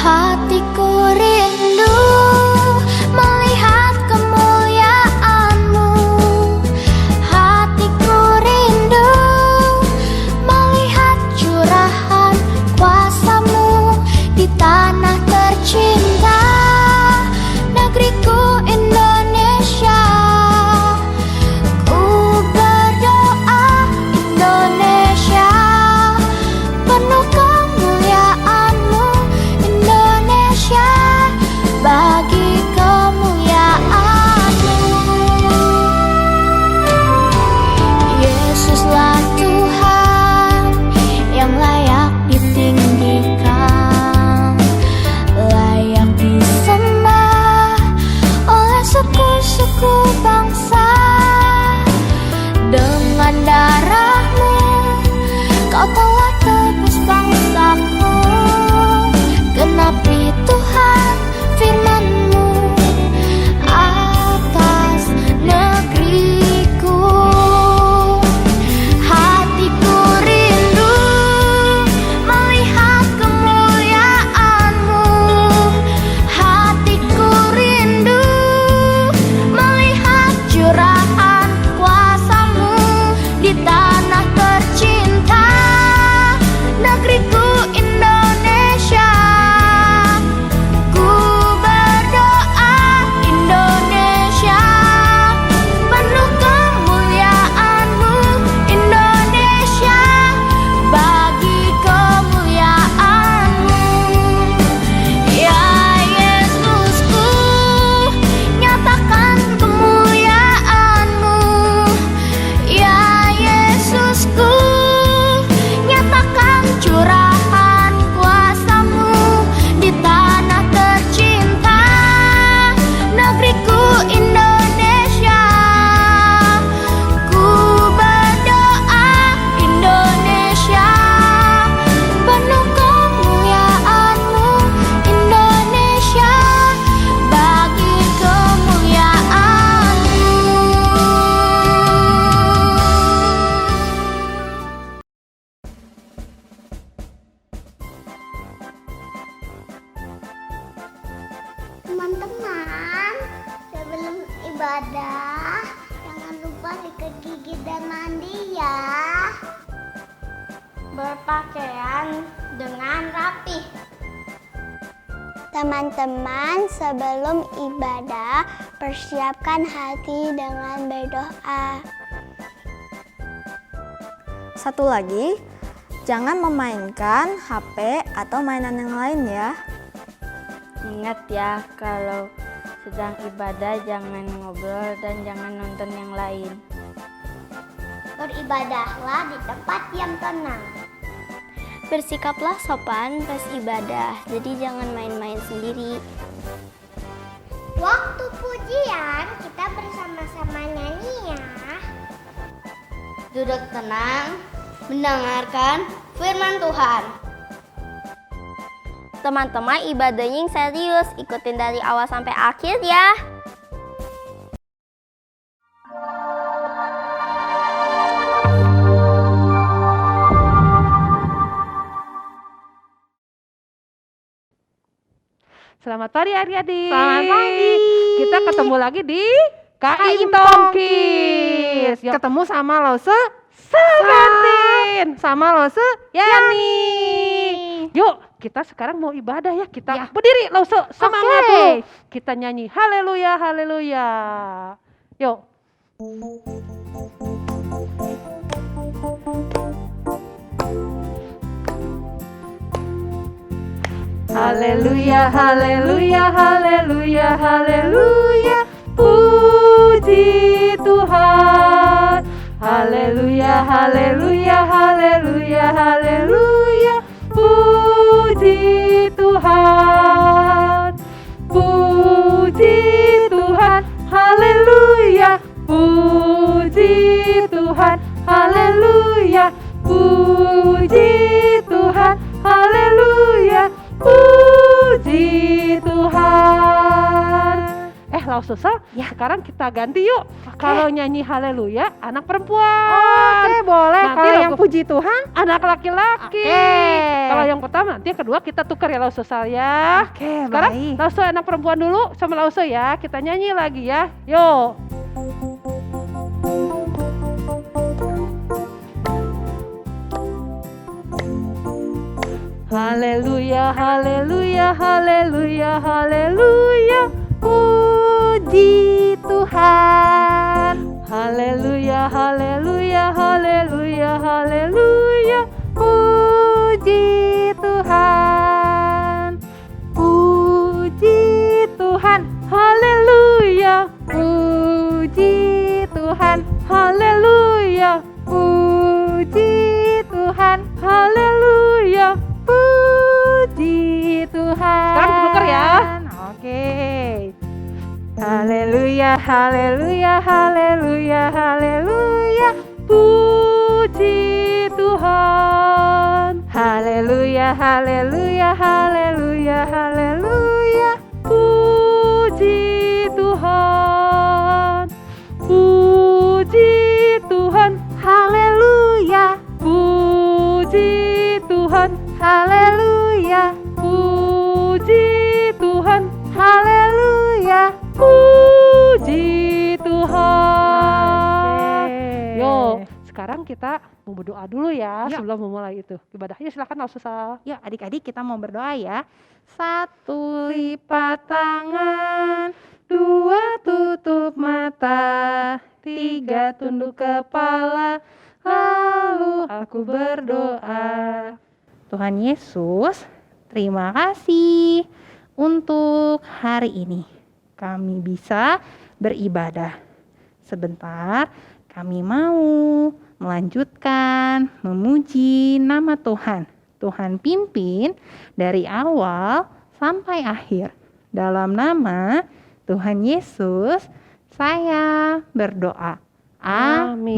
Hatiku rindu melihat kemuliaan-Mu. Hatiku rindu melihat curahan kuasa-Mu di tanah tercinta, negeriku Indonesia. Ku berdoa Indonesia penuh kemuliaan-Mu, Indonesia bagi kemuliaan-Mu. Yesuslah Tuhan yang layak ditinggikan, layak disembah oleh suku-suku bangsa. Dengan darah-Mu Kau telah tebus bangsaku. Genapi Tuhan firman-Mu atas negeriku. Hatiku rindu melihat kemuliaan-Mu. Hatiku rindu melihat curahan kuasa-Mu di tanah tercinta, negeriku Indonesia. Ku berdoa Indonesia penuh kemuliaan-Mu, Indonesia bagi kemuliaan-Mu. Ya Yesusku, nyatakan kemuliaan-Mu. Ya Yesusku, nyatakan curahan kuasa-Mu di tanah tercinta, negeriku Indonesia. Ku berdoa Indonesia penuh kemuliaan-Mu, Indonesia bagi kemuliaan-Mu. Teman-teman, sebelum ibadah, jangan lupa sikat gigi dan mandi ya. Berpakaian dengan rapi. Teman-teman, sebelum ibadah, persiapkan hati dengan berdoa. Satu lagi, jangan memainkan HP atau mainan yang lain ya. Ingat ya, kalau sedang ibadah jangan ngobrol dan jangan nonton yang lain. Beribadahlah di tempat yang tenang. Bersikaplah sopan pas ibadah, jadi jangan main-main sendiri. Waktu pujian, kita bersama-sama nyanyi ya. Duduk tenang, mendengarkan firman Tuhan. Teman-teman, ibadahnya yang serius, ikutin dari awal sampai akhir ya. Selamat pagi adik-adik. Selamat pagi. Kita ketemu lagi di Kaim Tongkis. Ketemu sama Lose Sebatin, sama Lose Yani. Yuk, kita sekarang mau ibadah ya. Kita berdiri Lose, semangat dulu. Kita nyanyi haleluya, haleluya. Yuk. Haleluya, haleluya, haleluya, haleluya. Puji Tuhan. Haleluya, haleluya, haleluya, haleluya. Puji Tuhan. Puji Tuhan. Haleluya. Puji Tuhan. Haleluya. Puji Tuhan. Haleluya. Puji Tuhan. Laususa, sekarang kita ganti yuk. Kalau nyanyi haleluya anak perempuan. Oke, boleh. Nanti Kalau lagu- yang puji Tuhan, Anak laki-laki. Oke. Kalau yang pertama, nanti yang kedua kita tukar ya Laususa ya. Oke, Sekarang baik. Lausu anak perempuan dulu sama Lausu ya. Kita nyanyi lagi ya. Yuk. Haleluya, haleluya, haleluya, haleluya. Puji Tuhan. Haleluya, haleluya, haleluya, haleluya. Puji Tuhan. Puji Tuhan. Haleluya. Puji Tuhan. Haleluya. Puji Tuhan. Haleluya. Puji Tuhan. Sekarang tuker ya. Oke. Haleluya, haleluya, haleluya, haleluya. Puji Tuhan. Haleluya, haleluya, haleluya, haleluya. Puji Tuhan. Puji Tuhan. Haleluya. Puji Tuhan. Haleluya. Puji Tuhan. Haleluya. Puji Tuhan. Yo, sekarang kita mau berdoa dulu ya sebelum memulai itu ibadahnya. Silakan Laususa. yuk adik-adik kita mau berdoa ya. 1 lipat tangan, 2 tutup mata, 3 tunduk kepala, lalu aku berdoa. Tuhan Yesus, terima kasih untuk hari ini. Kami bisa beribadah. Sebentar, kami mau melanjutkan memuji nama Tuhan. Tuhan pimpin dari awal sampai akhir. Dalam nama Tuhan Yesus, saya berdoa.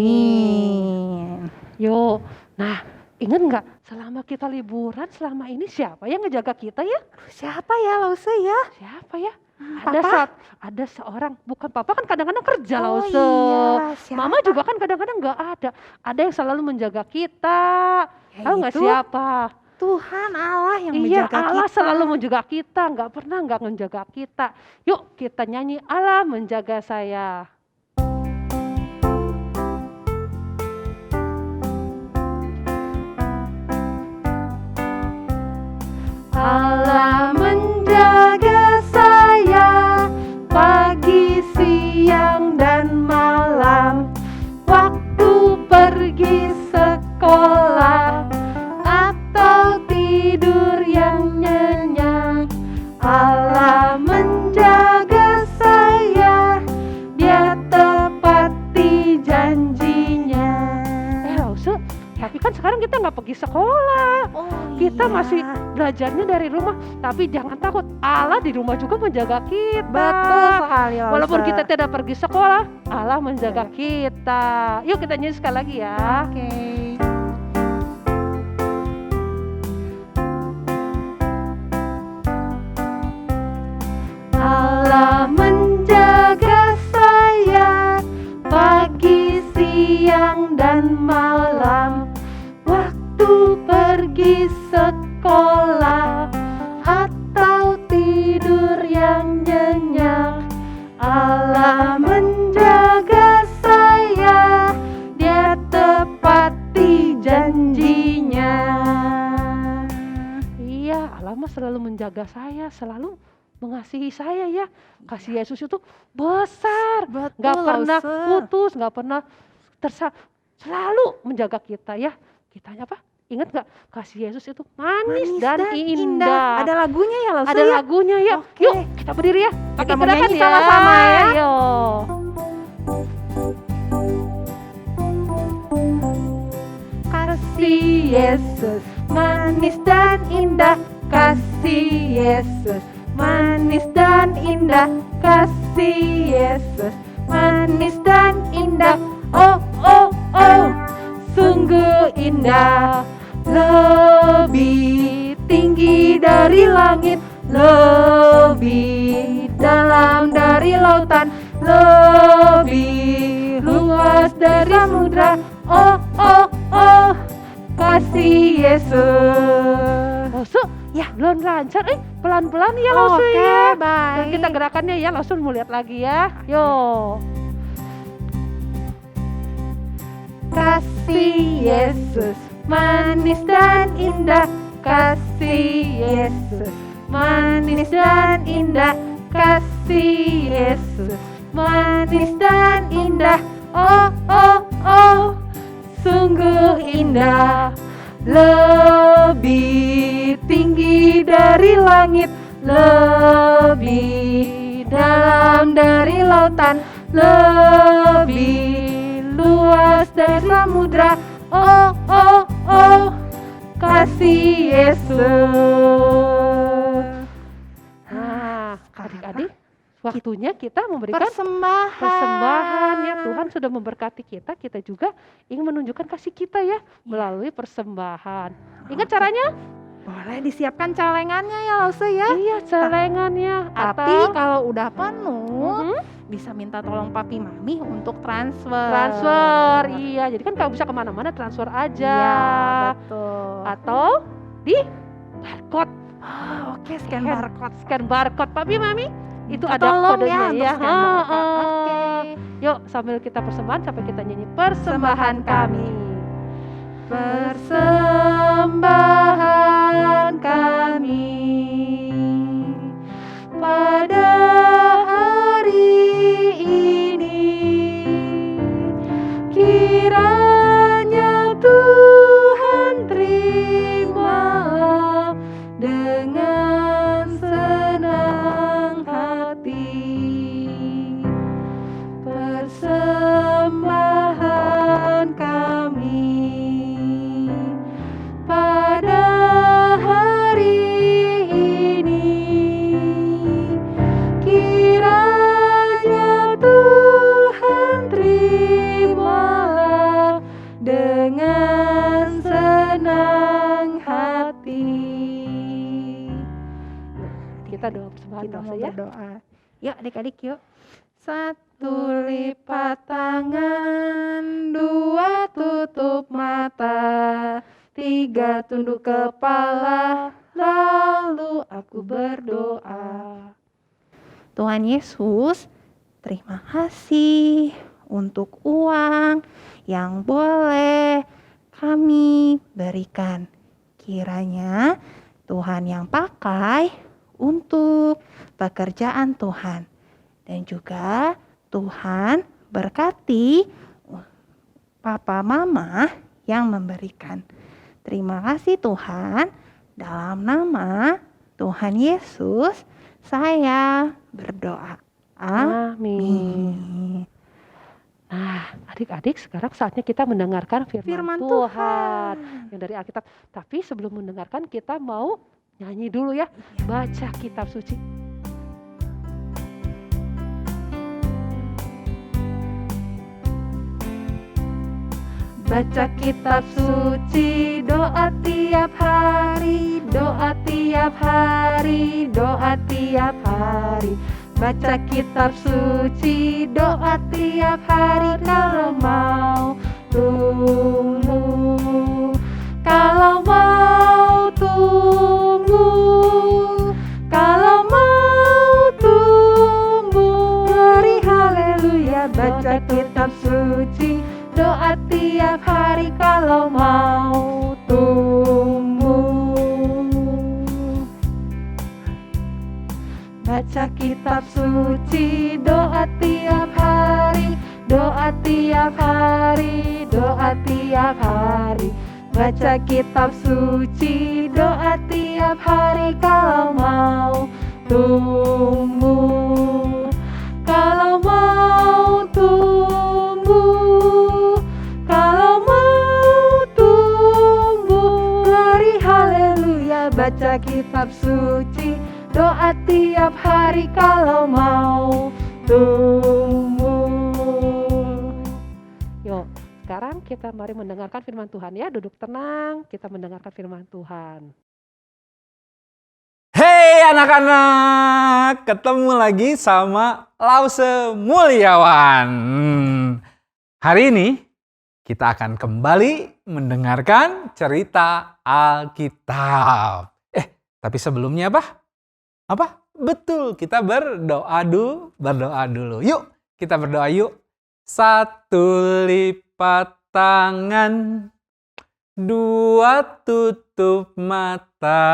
Amin. Yo, nah ingat nggak selama kita liburan selama ini siapa yang ngejaga kita ya? Siapa ya Lause ya? Siapa ya? Papa? Ada seorang, bukan papa kan kadang-kadang kerja Oh Lause. iya, siapa? Mama juga kan kadang-kadang nggak ada. Ada yang selalu menjaga kita. Ya Tahu nggak itu siapa? Tuhan Allah yang Iya, menjaga Allah kita. selalu menjaga kita, nggak pernah nggak menjaga kita. Yuk kita nyanyi Allah menjaga saya. Allah menjaga saya pagi, siang, dan malam. Waktu pergi sekolah atau tidur yang nyenyak, Allah menjaga saya, Dia tepati janjinya. Lause, tapi kan sekarang kita nggak pergi sekolah. Oh, Kita iya. masih belajarnya dari rumah, tapi jangan takut, Allah di rumah juga menjaga kita. Betul sekali Lause. Walaupun kita tidak pergi sekolah, Allah menjaga kita. Yuk kita nyanyi sekali lagi ya. Oke. Allah menjaga saya pagi, siang, dan malam. Waktu pergi sekolah atau tidur yang nyenyak, Allah menjaga saya, Dia tepati janjinya. Iya, Allah mah selalu menjaga saya, selalu mengasihi saya ya. Kasih Yesus itu besar, Betul, nggak pernah Lause. putus, nggak pernah selalu menjaga kita ya. Kitanya apa? Ingat nggak? Kasih Yesus itu manis, dan indah. Ada lagunya ya Lause Ada ya? lagunya ya. Oke. Yuk kita berdiri ya. Pakai Kita mau gerakan nyanyi ya. sama-sama ya. Ayo. Kasih Yesus manis dan indah. Kasih Yesus manis dan indah. Kasih Yesus manis dan indah. Oh oh oh, sungguh indah. Lebih tinggi dari langit, lebih dalam dari lautan, lebih luas dari samudra. Oh, oh, oh, kasih Yesus. Losu, ya belum lancar, pelan-pelan ya Losu. Oke, ya. baik. Nah, kita gerakannya ya, Losu mau lihat lagi ya. Yo. Kasih Yesus, manis dan indah. Kasih Yesus, manis dan indah. Kasih Yesus, manis dan indah. Oh, oh, oh, sungguh indah. Lebih tinggi dari langit, lebih dalam dari lautan, lebih luas dari samudra. Oh, oh, oh, kasih Yesus. Nah, adik-adik, waktunya kita memberikan persembahan ya. Tuhan sudah memberkati kita, kita juga ingin menunjukkan kasih kita ya melalui persembahan. Ingat caranya? Boleh disiapkan celengannya ya Lause ya. Iya, celengannya. Tapi Atau kalau udah penuh, bisa minta tolong papi mami untuk transfer. transfer, iya. Jadi kan kalau bisa kemana-mana transfer aja. Iya, betul. Atau di barcode. Oke, scan barcode. Scan barcode, papi mami. Itu ada Tolong kodenya untuk ya. scan barcode. Oke. Yuk, sambil kita persembahan sampai kita nyanyi persembahan kami. Persembahan kami pada hari ini, kiranya Tuhan terima dengan senang hati. Persembahan kami pada hari ini, kiranya Tuhan terimalah dengan senang hati. Kita doa persembahan Kita mau dosa ya. berdoa. Yuk adik-adik yuk. 1 lipat tangan, 2 tutup mata, 3 tunduk kepala, lalu aku berdoa. Tuhan Yesus, terima kasih untuk uang yang boleh kami berikan. Kiranya Tuhan yang pakai untuk pekerjaan Tuhan. Dan juga Tuhan berkati papa mama yang memberikan. Terima kasih Tuhan, dalam nama Tuhan Yesus saya berdoa. Amin. Nah, adik-adik, sekarang saatnya kita mendengarkan firman Tuhan yang dari Alkitab. Tapi sebelum mendengarkan, kita mau nyanyi dulu ya, baca kitab suci. Baca kitab suci, doa tiap hari, doa tiap hari, doa tiap hari. Baca kitab suci, doa tiap hari, kalau mau tunggu, kalau mau tunggu, kalau mau tunggu. Hari haleluya, baca kitab suci, doa tiap hari, kalau mau tunggu. Baca kitab suci, doa tiap hari, doa tiap hari, doa tiap hari. Baca kitab suci, doa tiap hari, kalau mau tunggu, kalau mau tunggu, kalau mau tunggu. Hari haleluya, baca kitab suci, doa tiap hari, kalau mau tunggu. Yuk, sekarang kita mari mendengarkan firman Tuhan ya. Duduk tenang, kita mendengarkan firman Tuhan. Hey anak-anak, ketemu lagi sama Lause Mulyawan. Hari ini kita akan kembali mendengarkan cerita Alkitab. Tapi sebelumnya apa? Betul, kita berdoa dulu. Yuk, kita berdoa yuk. 1 lipat tangan, 2 tutup mata,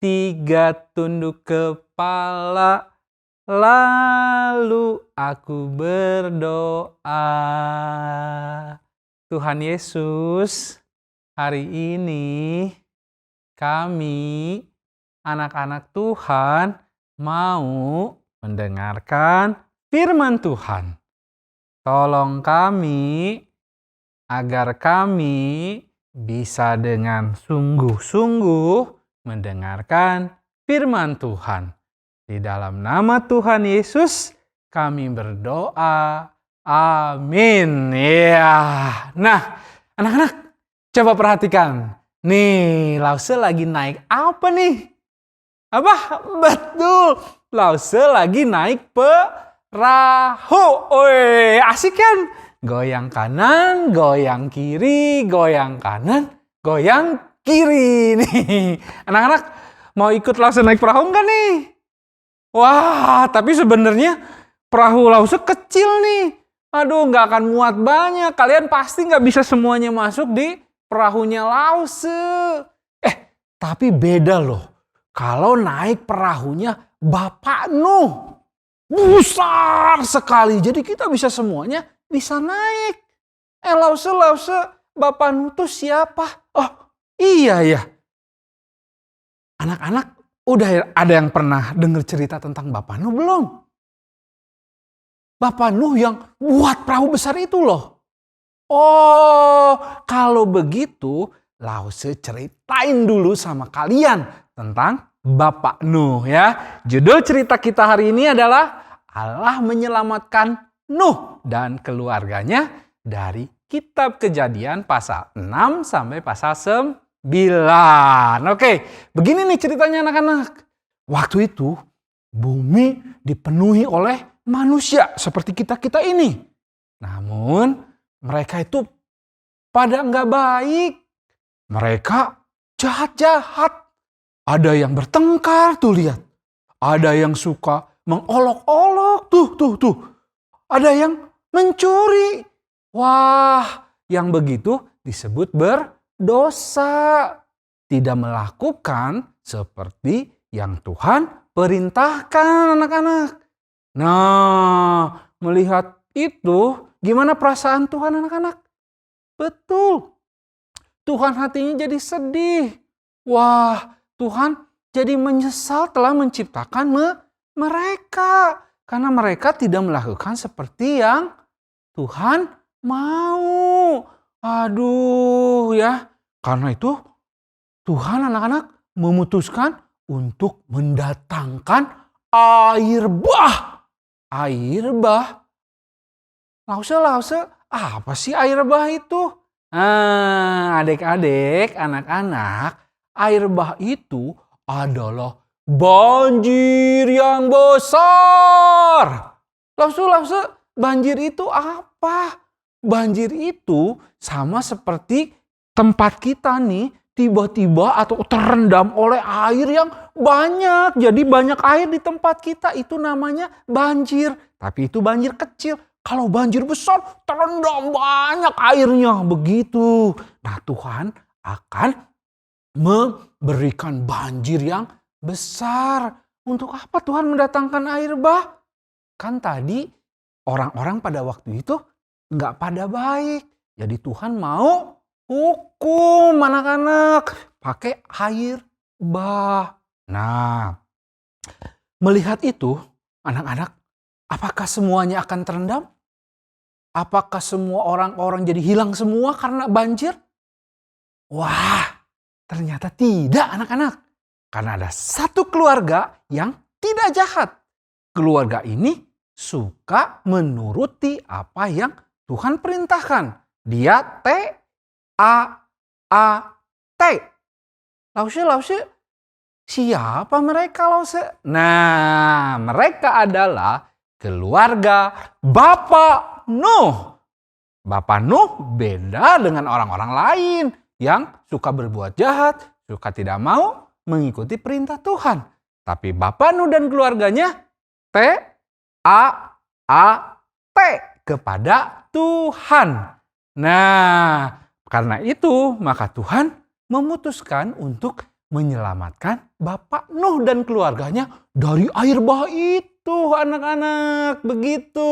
3 tunduk kepala, lalu aku berdoa. Tuhan Yesus, hari ini kami anak-anak Tuhan mau mendengarkan firman Tuhan. Tolong kami agar kami bisa dengan sungguh-sungguh mendengarkan firman Tuhan. Di dalam nama Tuhan Yesus kami berdoa. Amin. Ya. Nah, anak-anak coba perhatikan. Nih, Lause lagi naik apa nih? Apa? Betul. Lause lagi naik perahu. Oi, asik kan? Goyang kanan, goyang kiri, goyang kanan, goyang kiri nih. Anak-anak mau ikut Lause naik perahu enggak nih? Wah, tapi sebenarnya perahu Lause kecil nih. Aduh, nggak akan muat banyak. Kalian pasti nggak bisa semuanya masuk di perahunya Lause. Tapi beda loh. Kalau naik perahunya Bapak Nuh. Besar sekali. Jadi kita bisa semuanya bisa naik. Lause, Bapak Nuh tuh siapa? Oh, iya ya. Anak-anak udah ada yang pernah dengar cerita tentang Bapak Nuh belum? Bapak Nuh yang buat perahu besar itu loh. Oh, kalau begitu Lause ceritain dulu sama kalian tentang Bapak Nuh ya. Judul cerita kita hari ini adalah Allah menyelamatkan Nuh dan keluarganya dari kitab Kejadian pasal 6 sampai pasal 9. Oke, begini nih ceritanya anak-anak. Waktu itu bumi dipenuhi oleh manusia seperti kita-kita ini. Namun mereka itu pada nggak baik. Mereka jahat-jahat. Ada yang bertengkar tuh lihat. Ada yang suka mengolok-olok tuh. Ada yang mencuri. Wah, yang begitu disebut berdosa. Tidak melakukan seperti yang Tuhan perintahkan anak-anak. Nah, melihat itu, gimana perasaan Tuhan anak-anak? Betul. Tuhan hatinya jadi sedih. Wah, Tuhan jadi menyesal telah menciptakan mereka. Karena mereka tidak melakukan seperti yang Tuhan mau. Aduh ya. Karena itu Tuhan anak-anak memutuskan untuk mendatangkan air bah. Air bah. Lause, apa sih air bah itu? Adik-adik, anak-anak, air bah itu adalah banjir yang besar. Lause, banjir itu apa? Banjir itu sama seperti tempat kita nih, tiba-tiba atau terendam oleh air yang banyak. Jadi banyak air di tempat kita, itu namanya banjir. Tapi itu banjir kecil. Kalau banjir besar, terendam banyak airnya. Begitu. Nah, Tuhan akan memberikan banjir yang besar. Untuk apa Tuhan mendatangkan air bah? Kan tadi orang-orang pada waktu itu nggak pada baik. Jadi Tuhan mau hukum anak-anak pakai air bah. Nah, melihat itu anak-anak, apakah semuanya akan terendam? Apakah semua orang-orang jadi hilang semua karena banjir? Wah, ternyata tidak anak-anak. Karena ada satu keluarga yang tidak jahat. Keluarga ini suka menuruti apa yang Tuhan perintahkan. Dia T-A-A-T. Lause, Siapa mereka Lause? Nah, mereka adalah keluarga Bapak Nuh. Bapak Nuh beda dengan orang-orang lain yang suka berbuat jahat, suka tidak mau mengikuti perintah Tuhan. Tapi Bapak Nuh dan keluarganya T-A-A-T, kepada Tuhan. Nah, karena itu maka Tuhan memutuskan untuk menyelamatkan Bapak Nuh dan keluarganya dari air bah itu, anak-anak. Begitu.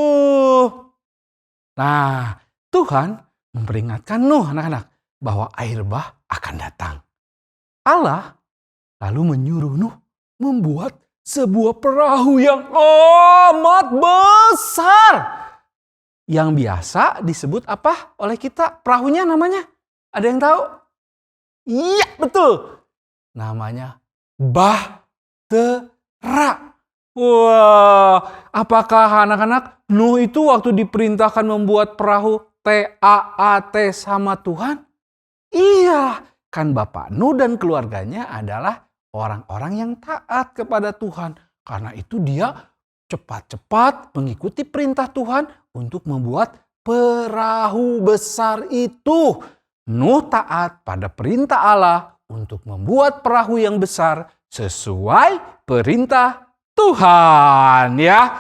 Nah, Tuhan memperingatkan Nuh, anak-anak, bahwa air bah akan datang. Allah lalu menyuruh Nuh membuat sebuah perahu yang amat besar. Yang biasa disebut apa oleh kita? Perahunya namanya? Ada yang tahu? Iya, betul. Namanya bahtera. Wah, apakah anak-anak Nuh itu waktu diperintahkan membuat perahu TAAT sama Tuhan? Iya, kan Bapak Nuh dan keluarganya adalah orang-orang yang taat kepada Tuhan. Karena itu dia cepat-cepat mengikuti perintah Tuhan untuk membuat perahu besar itu. Nuh taat pada perintah Allah untuk membuat perahu yang besar sesuai perintah Tuhan. Ya,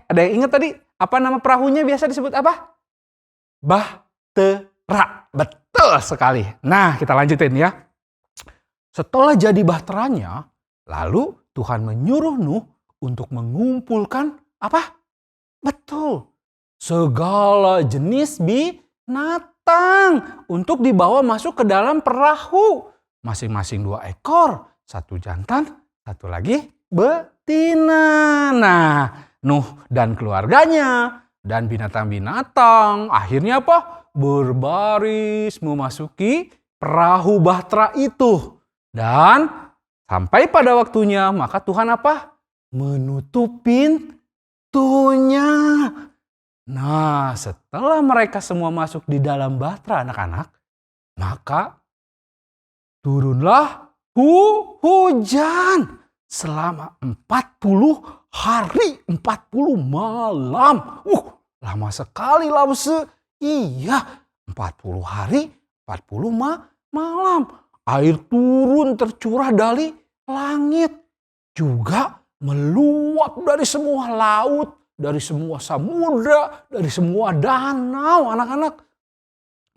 ada yang ingat tadi apa nama perahunya biasa disebut apa? Bahtera. Betul sekali. Nah, kita lanjutin ya. Setelah jadi bahteranya, lalu Tuhan menyuruh Nuh untuk mengumpulkan apa? Betul. Segala jenis binatang untuk dibawa masuk ke dalam perahu. Masing-masing 2 ekor. 1 jantan, 1 lagi betina. Nah, Nuh dan keluarganya dan binatang-binatang akhirnya apa? Berbaris memasuki perahu bahtera itu. Dan sampai pada waktunya maka Tuhan apa? Menutup pintunya. Nah, setelah mereka semua masuk di dalam bahtera, anak-anak, maka turunlah hujan selama 40 hari, 40 malam. Lama sekali Lause. Iya, 40 hari, 40 malam. Air turun tercurah dari langit. Juga meluap dari semua laut, dari semua samudra, dari semua danau, anak-anak.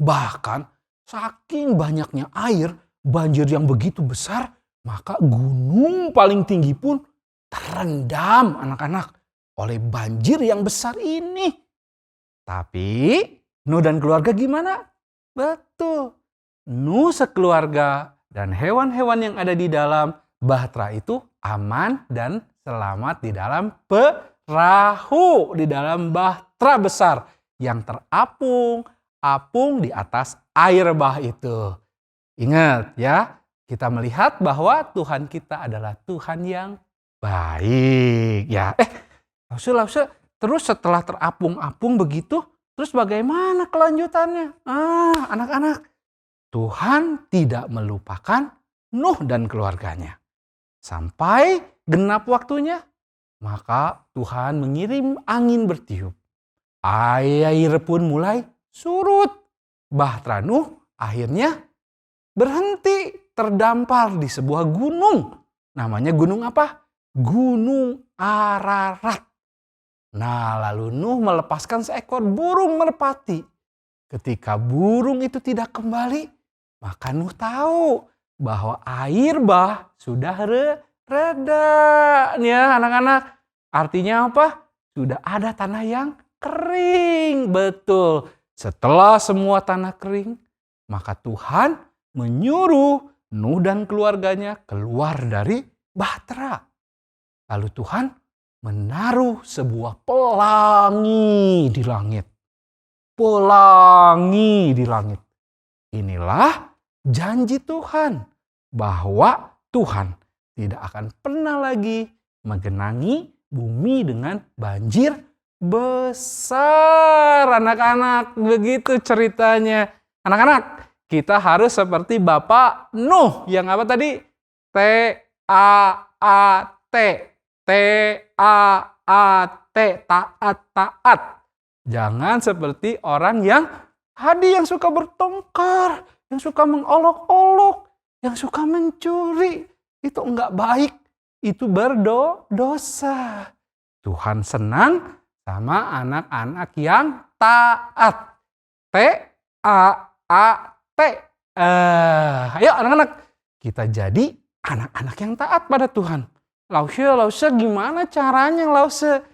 Bahkan saking banyaknya air, banjir yang begitu besar, maka gunung paling tinggi pun terendam, anak-anak, oleh banjir yang besar ini. Tapi Nuh dan keluarga gimana? Betul. Nuh sekeluarga dan hewan-hewan yang ada di dalam bahtera itu aman dan selamat di dalam perahu, di dalam bahtera besar yang terapung di atas air bah itu. Ingat ya, kita melihat bahwa Tuhan kita adalah Tuhan yang baik. Ya, Lause, terus setelah terapung-apung begitu, terus bagaimana kelanjutannya? Anak-anak, Tuhan tidak melupakan Nuh dan keluarganya. Sampai genap waktunya, maka Tuhan mengirim angin bertiup. Air pun mulai surut. Bahtera Nuh akhirnya berhenti terdampar di sebuah gunung. Namanya gunung apa? Gunung Ararat. Nah, lalu Nuh melepaskan seekor burung merpati. Ketika burung itu tidak kembali, maka Nuh tahu bahwa air bah sudah reda. Ya, anak-anak. Artinya apa? Sudah ada tanah yang kering. Betul. Setelah semua tanah kering, maka Tuhan menyuruh Nuh dan keluarganya keluar dari bahtera. Lalu Tuhan menaruh sebuah pelangi di langit. Pelangi di langit. Inilah janji Tuhan bahwa Tuhan tidak akan pernah lagi menggenangi bumi dengan banjir besar. Anak-anak, begitu ceritanya. Anak-anak, kita harus seperti Bapak Nuh yang apa tadi? T-A-A-T. T-A-A-T. Taat, taat. Jangan seperti orang yang tadi yang suka bertengkar, yang suka mengolok-olok, yang suka mencuri. Itu enggak baik. Itu berdosa. Tuhan senang sama anak-anak yang taat. T-A-A-T. Ayo anak-anak, kita jadi anak-anak yang taat pada Tuhan. Lause, gimana caranya Lause?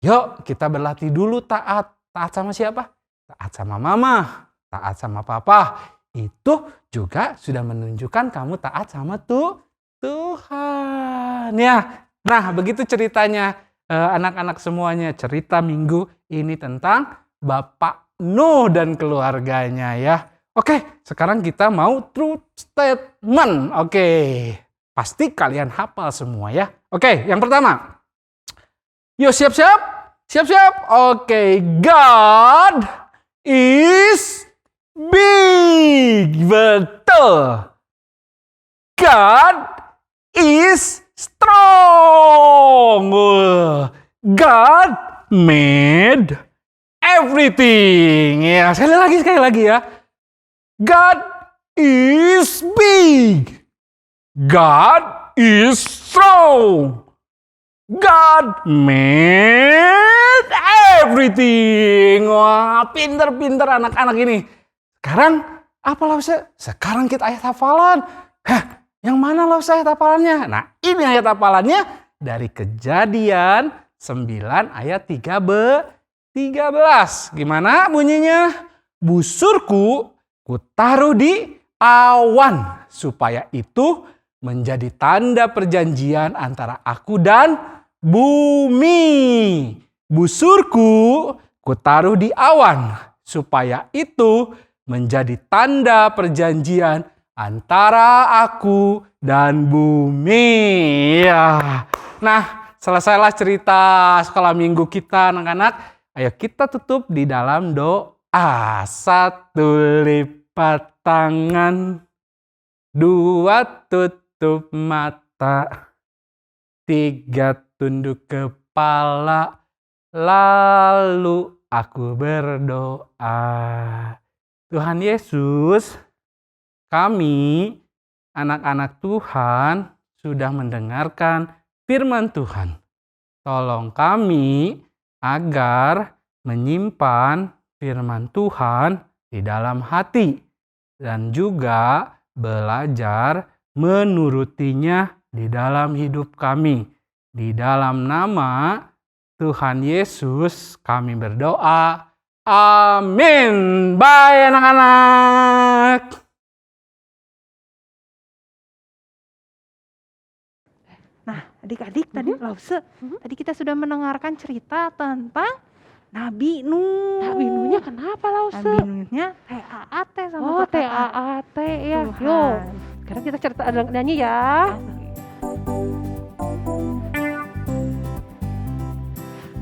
Yuk kita berlatih dulu taat. Taat sama siapa? Taat sama mama, taat sama papa. Itu juga sudah menunjukkan kamu taat sama Tuhan. Ya, nah begitu ceritanya anak-anak semuanya. Cerita minggu ini tentang Bapak Nuh dan keluarganya ya. Oke, sekarang kita mau truth statement. Oke, pasti kalian hafal semua ya. Oke, yang pertama. Yuk siap-siap. Siap-siap. Oke, God is big. Betul. God is strong. God made everything. Ya, sekali lagi ya. God is big. God is strong. God made everything. Wah, pinter-pinter anak-anak ini. Sekarang apa Lause? Sekarang kita ayat hafalan. Hah, yang mana Lause ayat hafalannya? Nah, ini ayat hafalannya dari Kejadian 9 ayat 13. Gimana bunyinya? Busurku kutaruh di awan supaya itu menjadi tanda perjanjian antara aku dan bumi. Busurku kutaruh di awan supaya itu menjadi tanda perjanjian antara aku dan bumi. Ya. Nah, selesailah cerita sekolah minggu kita anak-anak. Ayo kita tutup di dalam doa. 1 lipat tangan, 2 tutup mata, 3 tunduk kepala, lalu aku berdoa. Tuhan Yesus, kami anak-anak Tuhan sudah mendengarkan firman Tuhan. Tolong kami agar menyimpan firman Tuhan di dalam hati dan juga belajar menurutinya di dalam hidup kami. Di dalam nama Tuhan Yesus kami berdoa. Amin. Bye anak-anak. Nah, adik-adik tadi Lause, tadi kita sudah mendengarkan cerita tentang Nabi Nuh. Nabi Nuhnya kenapa Lause? Nabi Nuhnya T-A-A-T sama Oh, T-A-A-T ya. Tuhan. Yuk, sekarang kita cerita nyanyi ya.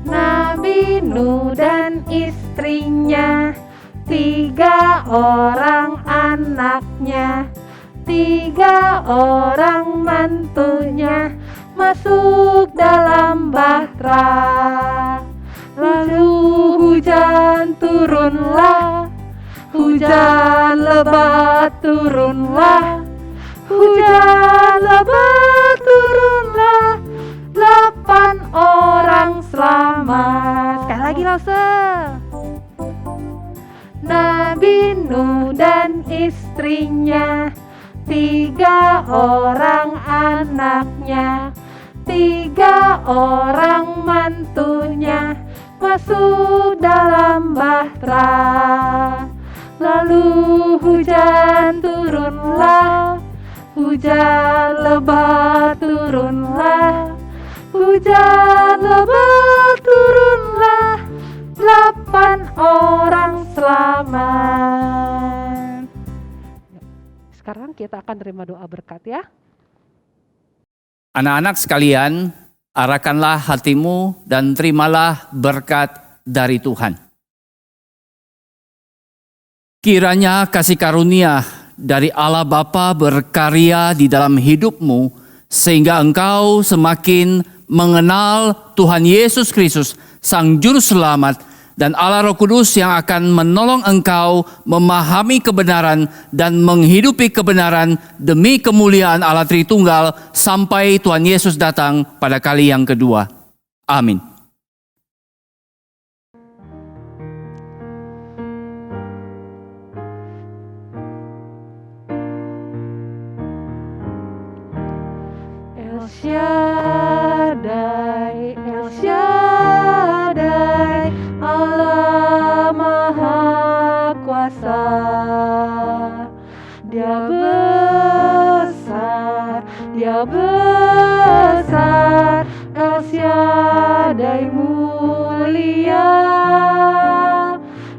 Nabi Nuh dan istrinya, 3 orang anaknya, 3 orang mantunya masuk dalam bahtera. Lalu hujan turunlah, hujan lebat turunlah, hujan lebat turunlah, 8 orang selamat. Sekali lagi Lause. Nabi Nuh dan istrinya, 3 orang anaknya, 3 orang mantunya masuk dalam bahtera. Lalu hujan turunlah, hujan lebat turunlah, hujan lebat turunlah, 8 orang selamat. Sekarang kita akan terima doa berkat ya. Anak-anak sekalian, arahkanlah hatimu dan terimalah berkat dari Tuhan. Kiranya kasih karunia dari Allah Bapa berkarya di dalam hidupmu sehingga engkau semakin mengenal Tuhan Yesus Kristus, Sang Juru Selamat, dan Allah Roh Kudus yang akan menolong engkau memahami kebenaran dan menghidupi kebenaran demi kemuliaan Allah Tritunggal sampai Tuhan Yesus datang pada kali yang kedua. Amin. El Shaddai, El Shaddai, Allah Maha Kuasa. Dia besar, Dia besar, El Shaddai mulia.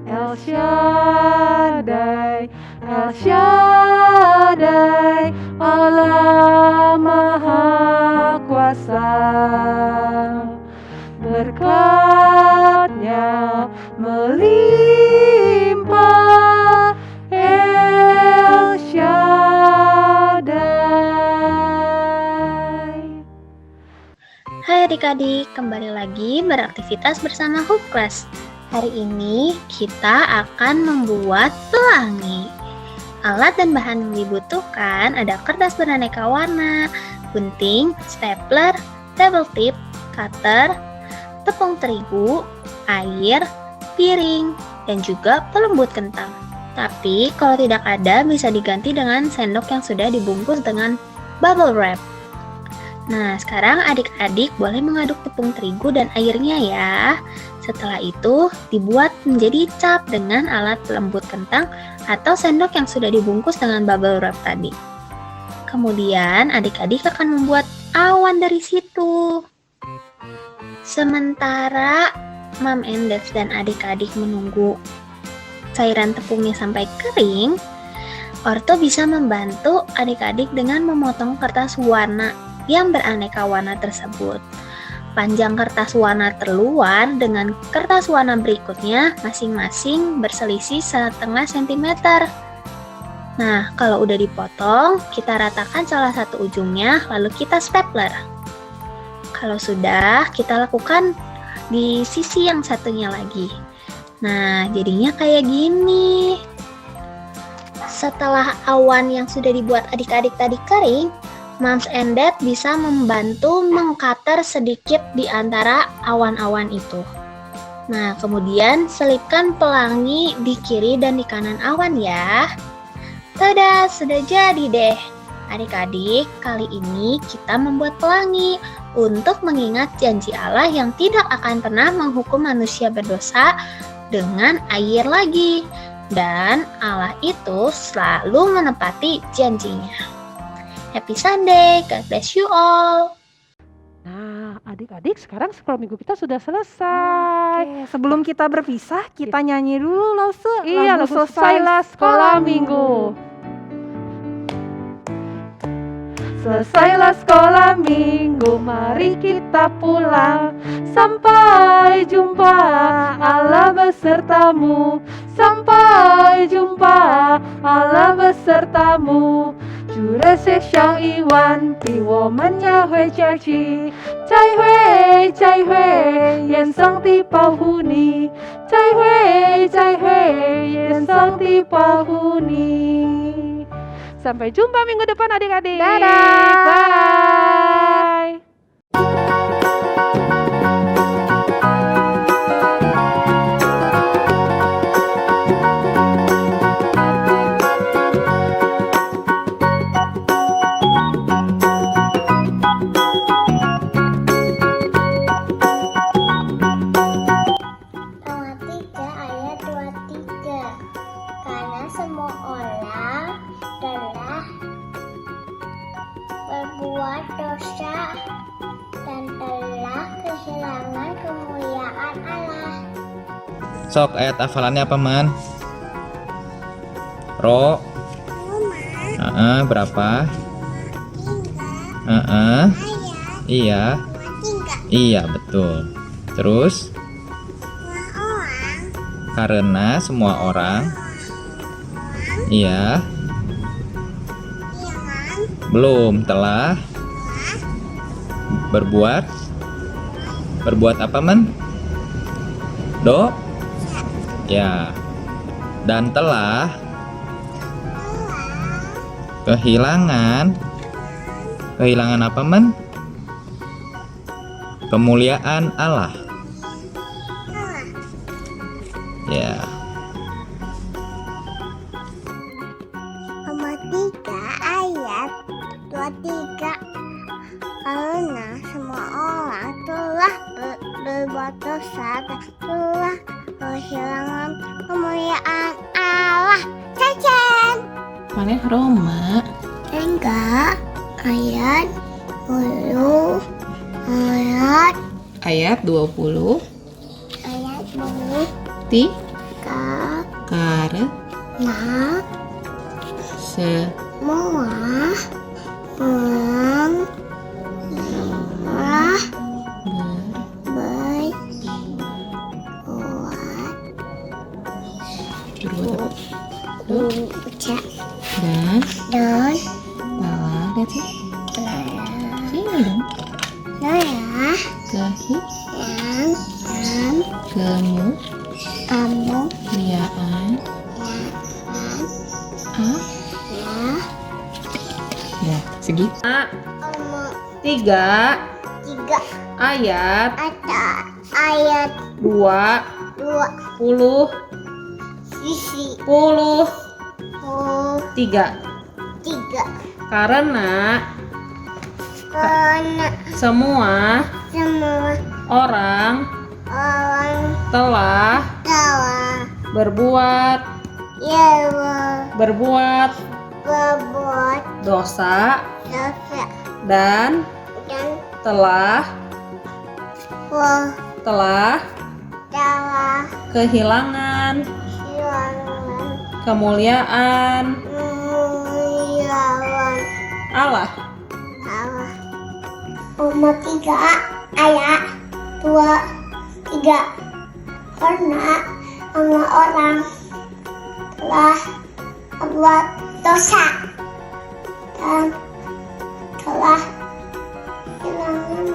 El Shaddai, El Shaddai, Allah Maha Kuasa. Berkat-Nya melimpah, El Shaddai. Hai adik-adik, kembali lagi beraktivitas bersama Hope Class. Hari ini kita akan membuat pelangi. Alat dan bahan yang dibutuhkan ada kertas beraneka warna, gunting, stapler, table tip, cutter, tepung terigu, air, piring, dan juga pelembut kentang. Tapi kalau tidak ada bisa diganti dengan sendok yang sudah dibungkus dengan bubble wrap. Nah, sekarang adik-adik boleh mengaduk tepung terigu dan airnya ya. Setelah itu dibuat menjadi cap dengan alat pelembut kentang atau sendok yang sudah dibungkus dengan bubble wrap tadi. Kemudian adik-adik akan membuat awan dari situ. Sementara Mom and Dad dan adik-adik menunggu cairan tepungnya sampai kering, Orto bisa membantu adik-adik dengan memotong kertas warna yang beraneka warna tersebut. Panjang kertas warna terluar dengan kertas warna berikutnya masing-masing berselisih 0,5 cm. Nah, kalau udah dipotong, kita ratakan salah satu ujungnya, lalu kita stapler. Kalau sudah, kita lakukan di sisi yang satunya lagi. Nah, jadinya kayak gini. Setelah awan yang sudah dibuat adik-adik tadi kering, Moms and Dad bisa membantu mengcutter sedikit di antara awan-awan itu. Nah, kemudian selipkan pelangi di kiri dan di kanan awan ya. Tada, sudah jadi deh. Adik-adik, kali ini kita membuat pelangi untuk mengingat janji Allah yang tidak akan pernah menghukum manusia berdosa dengan air lagi. Dan Allah itu selalu menepati janjinya. Happy Sunday, God bless you all. Nah, adik-adik, sekarang sekolah minggu kita sudah selesai. Oke, sebelum kita berpisah, kita nyanyi dulu Lause. Iya, lagu selesailah sekolah minggu. Selesailah sekolah minggu, mari kita pulang. Sampai jumpa, Allah besertamu. Sampai jumpa, Allah besertamu. 主的写上一万，比我们要会假期。再会，再会，愿上帝保护你。再会，再会，愿上帝保护你。Sampai jumpa minggu depan adik-adik. Dadah. Bye. Berbuat dosa dan telah kehilangan kemuliaan Allah. Sok ayat hafalannya apa man? Ro. Berapa? Iya. Iya betul. Terus? Karena semua orang. Iya. Belum telah Berbuat apa men? Ya. Dan telah kehilangan apa men? Kemuliaan Allah. Ya. Roma 3 ayat 23. Karena semua orang telah berbuat dosa dan telah kehilangan kemuliaan Allah. Cacan. Mana Roma? Enggak. Ayat 10. Ayat 20. Ayat 10. Karena semua orang telah berbuat dosa dan dan telah lihat sih. Sini dong. telah kemuliaan ya segitu. tiga 3 ayat ayat 20 sisi 3 karena semua orang telah berbuat dosa dan telah kehilangan kemuliaan Allah. Roma 3 ayat 23. Karena semua orang telah berbuat dosa dan telah kehilangan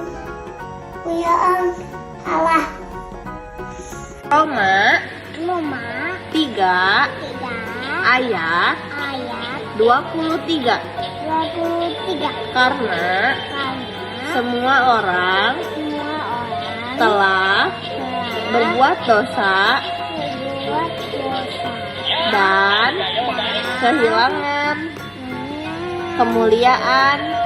kemuliaan Allah. Roma 3 ayat 23. Karena semua orang telah berbuat dosa dan kehilangan kemuliaan